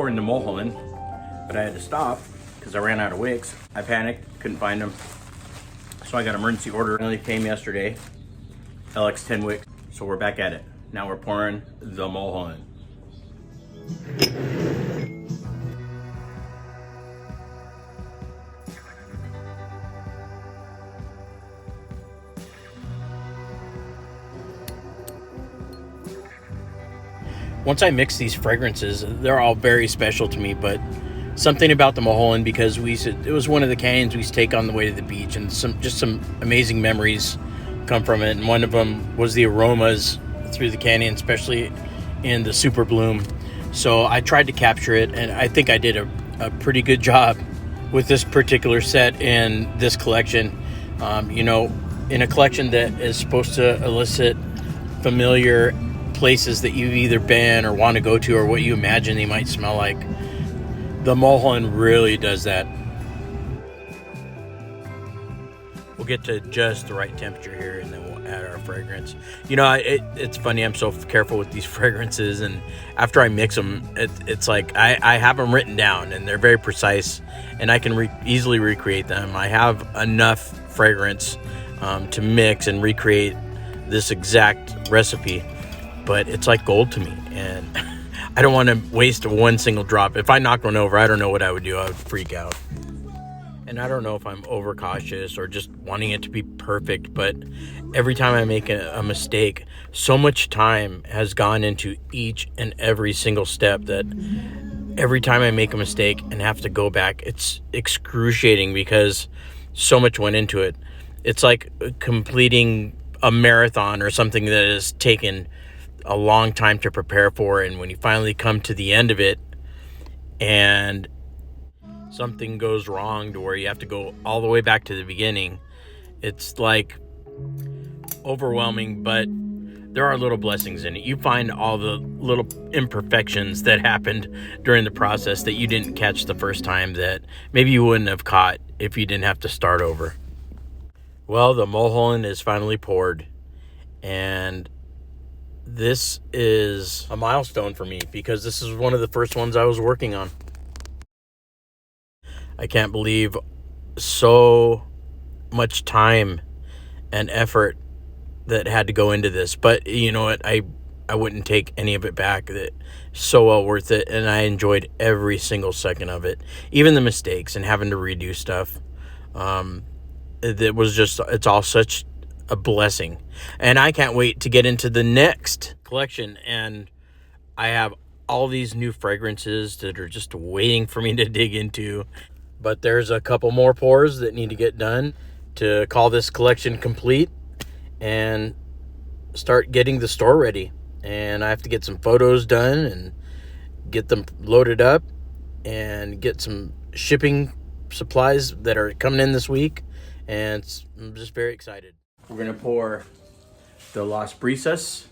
pouring the Mulholland, but I had to stop because I ran out of wicks. I panicked, couldn't find them. So I got an emergency order. It only came yesterday, LX10 wicks. So we're back at it. Now we're pouring the Mulholland. Once I mix these fragrances, they're all very special to me, but something about the Mulholland, because it was one of the canyons we used to take on the way to the beach, and some amazing memories come from it. And one of them was the aromas through the canyon, especially in the super bloom. So I tried to capture it, and I think I did a pretty good job with this particular set in this collection. In a collection that is supposed to elicit familiar places that you've either been or want to go to, or what you imagine they might smell like. The Mulholland really does that. We'll get to just the right temperature here, and then we'll add our fragrance. It's funny, I'm so careful with these fragrances, and after I mix them, it's like I have them written down, and they're very precise, and I can easily recreate them. I have enough fragrance to mix and recreate this exact recipe, but it's like gold to me, and I don't want to waste one single drop. If I knocked one over, I don't know what I would do. I would freak out. And I don't know if I'm overcautious or just wanting it to be perfect, but every time I make a mistake, so much time has gone into each and every single step that every time I make a mistake and have to go back, it's excruciating because so much went into it. It's like completing a marathon or something that has taken a long time to prepare for, and when you finally come to the end of it and something goes wrong to where you have to go all the way back to the beginning, it's like overwhelming, but there are little blessings in it. You find all the little imperfections that happened during the process that you didn't catch the first time, that maybe you wouldn't have caught if you didn't have to start over. Well, the Mulholland is finally poured, and this is a milestone for me because this is one of the first ones I was working on. I can't believe so much time and effort that had to go into this, but you know what? I wouldn't take any of it back. It's so well worth it, and I enjoyed every single second of it, even the mistakes and having to redo stuff. It's all such a blessing, and I can't wait to get into the next collection, and I have all these new fragrances that are just waiting for me to dig into. But there's a couple more pours that need to get done to call this collection complete and start getting the store ready. And I have to get some photos done and get them loaded up and get some shipping supplies that are coming in this week, and I'm just very excited. We're gonna pour the Las Brisas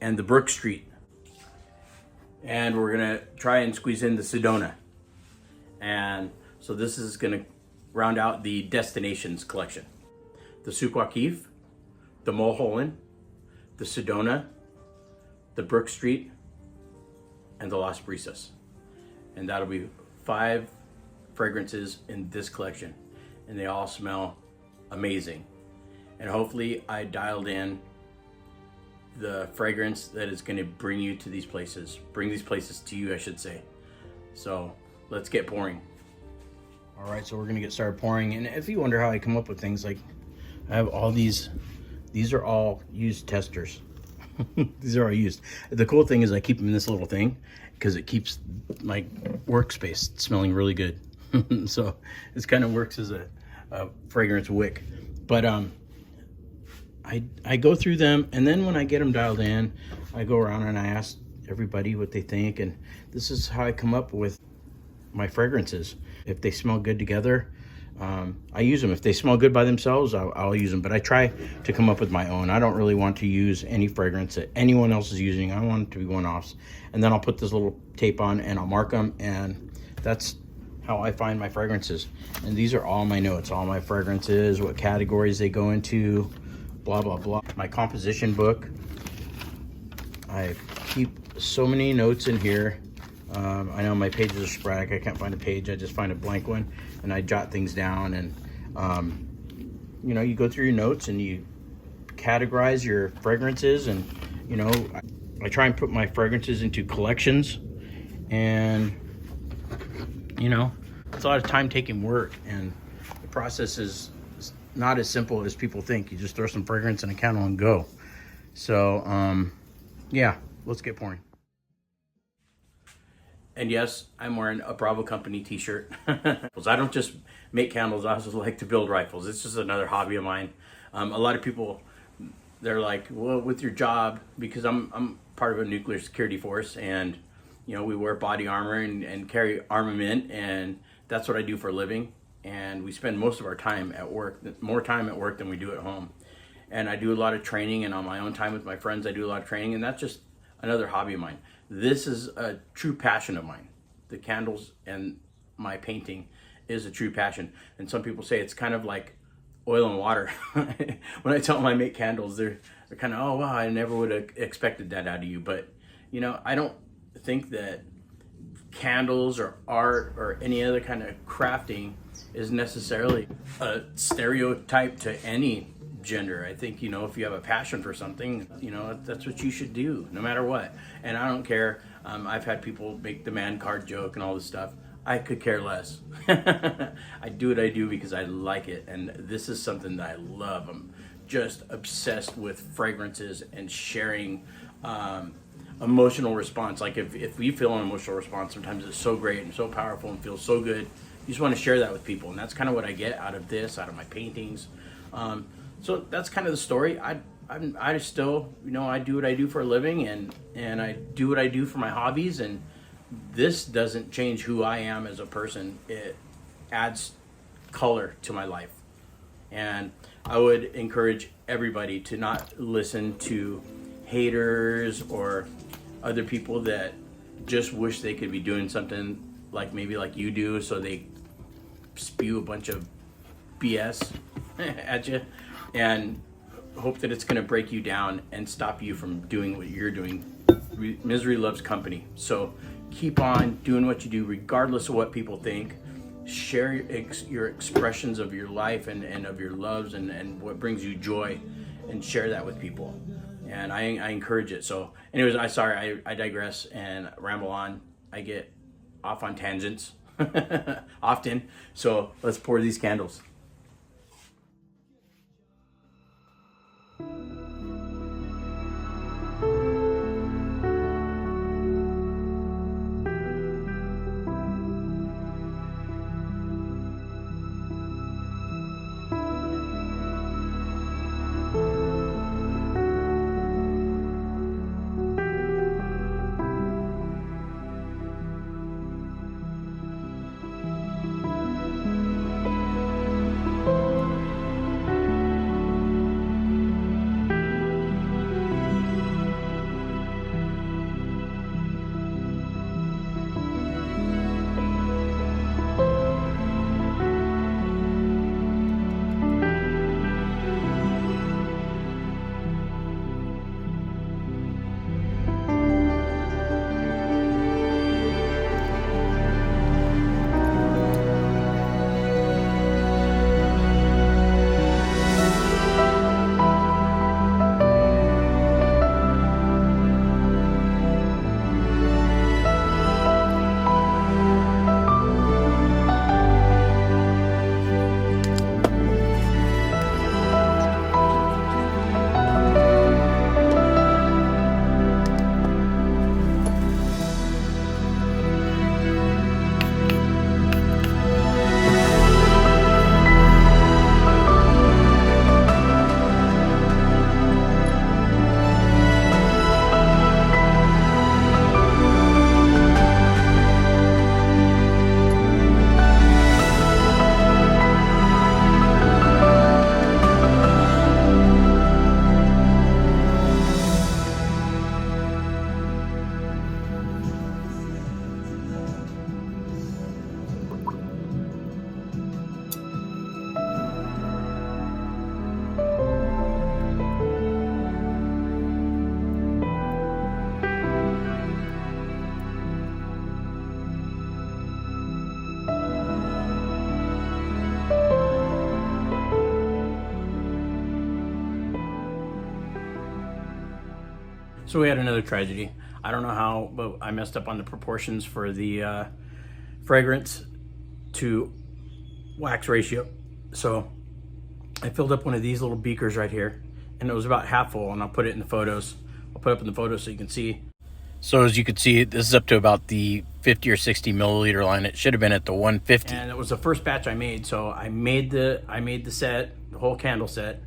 and the Brook Street, and we're gonna try and squeeze in the Sedona. And so this is gonna round out the Destinations collection. The Souk Waqif, the Mulholland, the Sedona, the Brook Street, and the Las Brisas. And that'll be 5 fragrances in this collection, and they all smell amazing. And hopefully I dialed in the fragrance that is going to bring these places to you, I should say. So let's get pouring. All right, so we're going to get started pouring. And if you wonder how I come up with things, like I have all these are all used testers. These are all used. The cool thing is I keep them in this little thing because it keeps my workspace smelling really good. So this kind of works as a fragrance wick. But I go through them, and then when I get them dialed in, I go around and I ask everybody what they think, and this is how I come up with my fragrances. If they smell good together, I use them. If they smell good by themselves, I'll use them, but I try to come up with my own. I don't really want to use any fragrance that anyone else is using. I want it to be one-offs, and then I'll put this little tape on and I'll mark them, and that's how I find my fragrances. And these are all my notes, all my fragrances, what categories they go into, blah, blah, blah. My composition book, I keep so many notes in here I know my pages are sporadic. I can't find a page. I just find a blank one and I jot things down. And you know, you go through your notes and you categorize your fragrances. And you know, I try and put my fragrances into collections. And you know, it's a lot of time taking work, and the process is not as simple as people think. You just throw some fragrance in a candle and go. So yeah, let's get pouring. And yes, I'm wearing a Bravo Company t-shirt. I don't just make candles, I also like to build rifles. It's just another hobby of mine. A lot of people, they're like, well, with your job, because I'm part of a nuclear security force, and you know, we wear body armor and carry armament, and that's what I do for a living. And we spend most of our time at work, more time at work than we do at home. And I do a lot of training, and on my own time with my friends, I do a lot of training, and that's just another hobby of mine. This is a true passion of mine. The candles and my painting is a true passion. And some people say it's kind of like oil and water. When I tell them I make candles, they're kind of, oh wow, I never would have expected that out of you. But you know, I don't think that candles or art or any other kind of crafting is necessarily a stereotype to any gender. I think, you know, if you have a passion for something, you know, that's what you should do no matter what. And I don't care. I've had people make the man card joke and all this stuff. I could care less. I do what I do because I like it, and this is something that I love. I'm just obsessed with fragrances and sharing emotional response. Like if we feel an emotional response, sometimes it's so great and so powerful and feels so good. You just want to share that with people, and that's kind of what I get out of this, out of my paintings. So that's kind of the story. I still, you know, I do what I do for a living, and I do what I do for my hobbies, and this doesn't change who I am as a person. It adds color to my life. And I would encourage everybody to not listen to haters or other people that just wish they could be doing something like maybe like you do, so they spew a bunch of BS at you and hope that it's going to break you down and stop you from doing what you're doing. Misery loves company. So keep on doing what you do regardless of what people think. Share your expressions of your life and of your loves and what brings you joy, and share that with people. And I encourage it. So anyways, I digress and ramble on. I get off on tangents often. So let's pour these candles. So we had another tragedy. I don't know how, but I messed up on the proportions for the fragrance to wax ratio. So I filled up one of these little beakers right here, and it was about half full, and I'll put it in the photos. I'll put up in the photos so you can see. So as you can see, this is up to about the 50 or 60 milliliter line. It should have been at the 150. And it was the first batch I made. So I made the set, the whole candle set.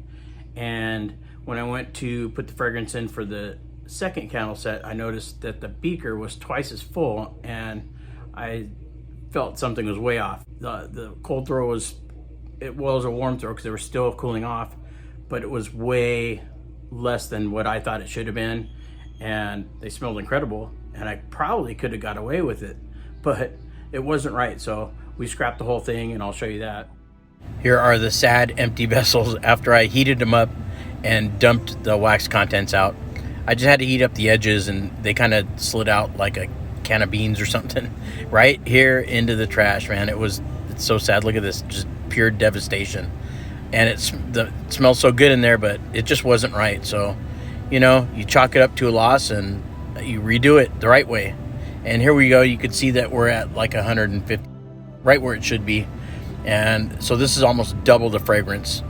And when I went to put the fragrance in for the second candle set, I noticed that the beaker was twice as full, and I felt something was way off. The cold throw was, it was a warm throw because they were still cooling off, but it was way less than what I thought it should have been. And they smelled incredible, and I probably could have got away with it, but it wasn't right. So we scrapped the whole thing, and I'll show you that. Here are the sad empty vessels after I heated them up and dumped the wax contents out. I just had to heat up the edges, and they kind of slid out like a can of beans or something right here into the trash, man. It's so sad. Look at this, just pure devastation. And it smells so good in there, but it just wasn't right. So, you know, you chalk it up to a loss and you redo it the right way. And here we go. You could see that we're at like 150, right where it should be. And so this is almost double the fragrance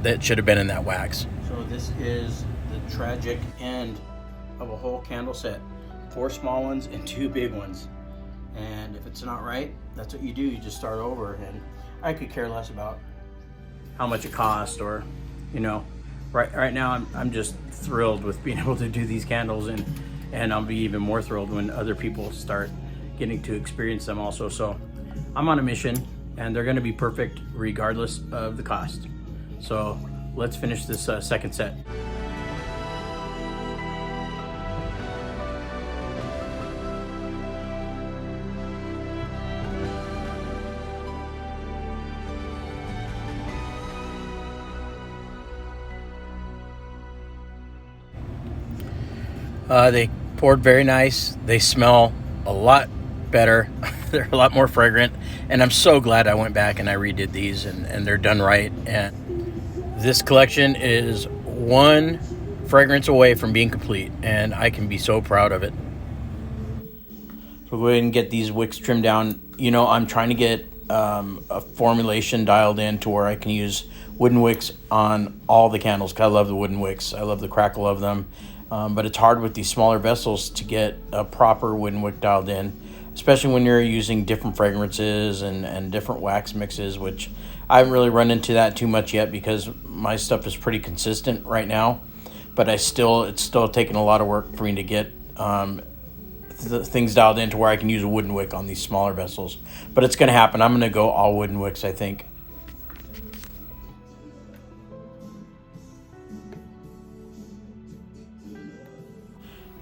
that should have been in that wax. So this is the tragic end of a whole candle set. 4 small ones and 2 big ones. And if it's not right, that's what you do. You just start over. And I could care less about how much it cost, or, you know, right now I'm just thrilled with being able to do these candles, and I'll be even more thrilled when other people start getting to experience them also. So I'm on a mission, and they're going to be perfect regardless of the cost. So let's finish this second set. They poured very nice. They smell a lot better. They're a lot more fragrant. And I'm so glad I went back and I redid these, and they're done right. And this collection is 1 fragrance away from being complete, and I can be so proud of it. So go ahead and get these wicks trimmed down. You know, I'm trying to get a formulation dialed in to where I can use wooden wicks on all the candles, because I love the wooden wicks. I love the crackle of them. But it's hard with these smaller vessels to get a proper wooden wick dialed in, especially when you're using different fragrances and different wax mixes, which I haven't really run into that too much yet because my stuff is pretty consistent right now. But it's still taking a lot of work for me to get things dialed in to where I can use a wooden wick on these smaller vessels. But it's going to happen. I'm going to go all wooden wicks, I think.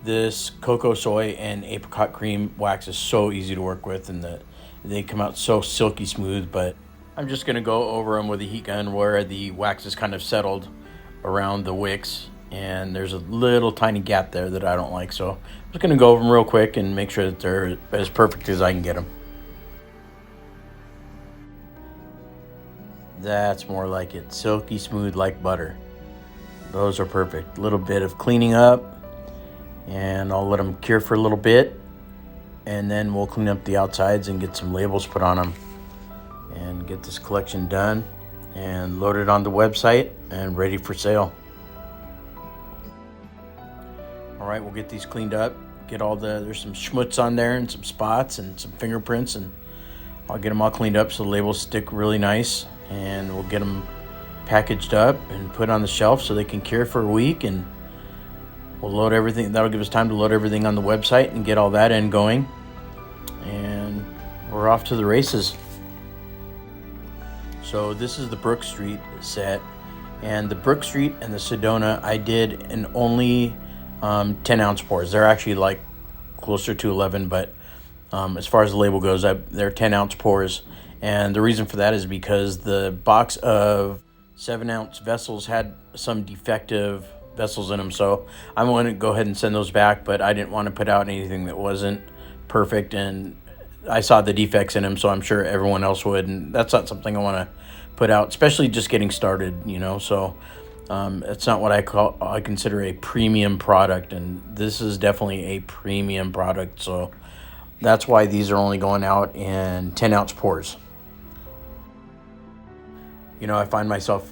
This cocoa, soy, and apricot cream wax is so easy to work with, and they come out so silky smooth. But I'm just going to go over them with a heat gun where the wax is kind of settled around the wicks, and there's a little tiny gap there that I don't like. So I'm just going to go over them real quick and make sure that they're as perfect as I can get them. That's more like it. Silky smooth like butter. Those are perfect. A little bit of cleaning up, and I'll let them cure for a little bit, and then we'll clean up the outsides and get some labels put on them and get this collection done and load it on the website and ready for sale. All right, we'll get these cleaned up, get all there's some schmutz on there and some spots and some fingerprints, and I'll get them all cleaned up so the labels stick really nice, and we'll get them packaged up and put on the shelf so they can cure for a week, and we'll load everything. That'll give us time to load everything on the website and get all that in going. And we're off to the races. So this is the Brook Street set. And the Brook Street and the Sedona, I did in only 10-ounce pours. They're actually like closer to 11, but as far as the label goes, they're 10-ounce pours. And the reason for that is because the box of 7-ounce vessels had some defective vessels in them, so I'm going to go ahead and send those back, but I didn't want to put out anything that wasn't perfect, and I saw the defects in them, so I'm sure everyone else would, and that's not something I want to put out, especially just getting started, you know. So It's not what I consider a premium product, and this is definitely a premium product. So that's why these are only going out in 10-ounce pours. You know, I find myself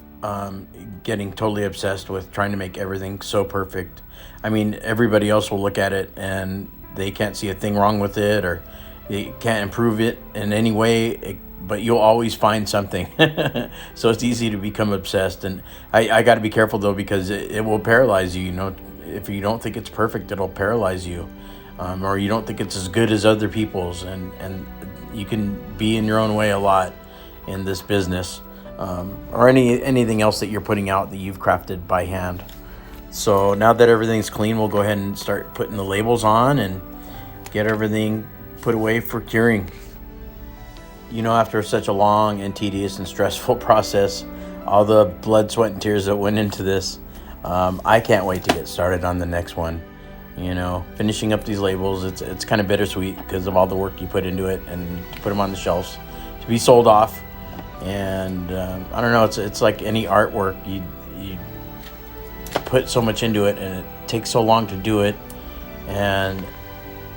getting totally obsessed with trying to make everything so perfect. I mean, everybody else will look at it and they can't see a thing wrong with it, or they can't improve it in any way, but you'll always find something. So it's easy to become obsessed. And I got to be careful, though, because it will paralyze you. You know, if you don't think it's perfect, it'll paralyze you. Or you don't think it's as good as other people's. And you can be in your own way a lot in this business. Or anything else that you're putting out that you've crafted by hand. So now that everything's clean, we'll go ahead and start putting the labels on and get everything put away for curing. You know, after such a long and tedious and stressful process, all the blood, sweat, and tears that went into this, I can't wait to get started on the next one. You know, finishing up these labels, it's kind of bittersweet because of all the work you put into it and to put them on the shelves to be sold off. And I don't know, it's like any artwork. You put so much into it and it takes so long to do it, and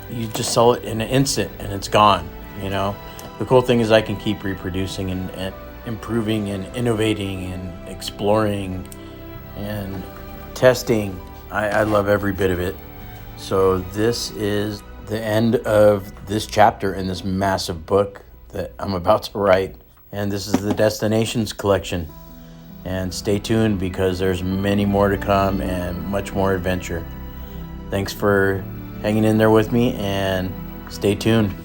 you just sell it in an instant and it's gone. You know, the cool thing is I can keep reproducing and improving and innovating and exploring and testing. I love every bit of it. So this is the end of this chapter in this massive book that I'm about to write. And this is the Destinations collection. And stay tuned because there's many more to come and much more adventure. Thanks for hanging in there with me, and stay tuned.